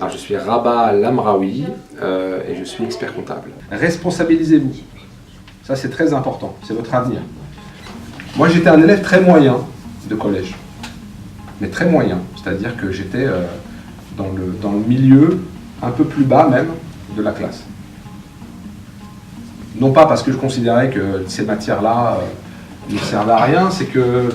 Alors, je suis Rabat Lamraoui et je suis expert comptable. Responsabilisez-vous. Ça, c'est très important. C'est votre avenir. Moi, j'étais un élève très moyen de collège. Mais très moyen. C'est-à-dire que j'étais dans le milieu, un peu plus bas même, de la classe. Non pas parce que je considérais que ces matières-là ne servaient à rien, c'est que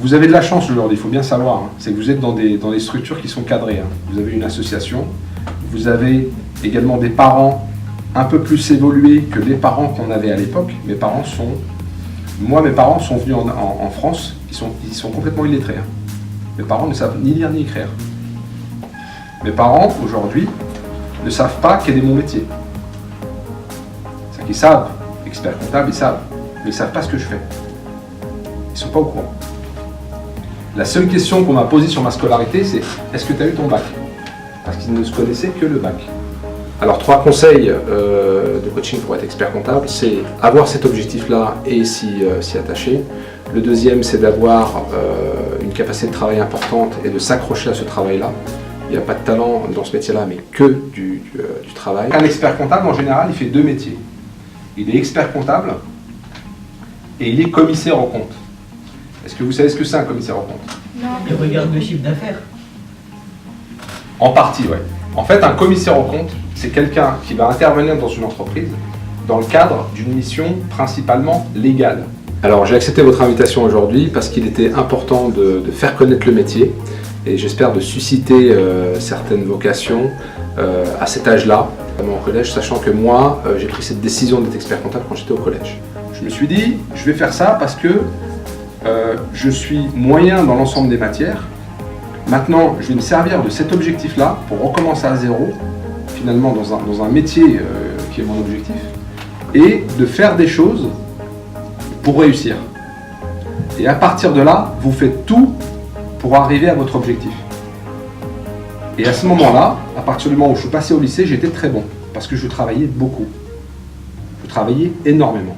vous avez de la chance aujourd'hui, il faut bien savoir. Hein. C'est que vous êtes dans des structures qui sont cadrées. Hein. Vous avez une association, vous avez également des parents un peu plus évolués que les parents qu'on avait à l'époque. Mes parents sont venus en France, ils sont complètement illettrés. Hein. Mes parents ne savent ni lire ni écrire. Mes parents, aujourd'hui, ne savent pas quel est mon métier. C'est-à-dire qu'ils savent, experts comptables, ils savent, mais ils ne savent pas ce que je fais. Ils ne sont pas au courant. La seule question qu'on m'a posée sur ma scolarité, c'est « Est-ce que tu as eu ton bac ?» Parce qu'ils ne se connaissaient que le bac. Alors, 3 conseils de coaching pour être expert comptable, c'est avoir cet objectif-là et s'y attacher. Le deuxième, c'est d'avoir une capacité de travail importante et de s'accrocher à ce travail-là. Il n'y a pas de talent dans ce métier-là, mais que du travail. Un expert comptable, en général, il fait 2 métiers. Il est expert comptable et il est commissaire aux comptes. Est-ce que vous savez ce que c'est un commissaire aux comptes? Non. Il regarde le chiffre d'affaires. En partie, oui. En fait, un commissaire aux comptes, c'est quelqu'un qui va intervenir dans une entreprise dans le cadre d'une mission principalement légale. Alors, j'ai accepté votre invitation aujourd'hui parce qu'il était important de faire connaître le métier et j'espère de susciter certaines vocations à cet âge-là, notamment au collège, sachant que moi, j'ai pris cette décision d'être expert comptable quand j'étais au collège. Je me suis dit, je vais faire ça parce que je suis moyen dans l'ensemble des matières. Maintenant, je vais me servir de cet objectif-là pour recommencer à zéro, finalement dans un métier qui est mon objectif, et de faire des choses pour réussir. Et à partir de là, vous faites tout pour arriver à votre objectif. Et à ce moment-là, à partir du moment où je suis passé au lycée, j'étais très bon, parce que je travaillais beaucoup. Je travaillais énormément.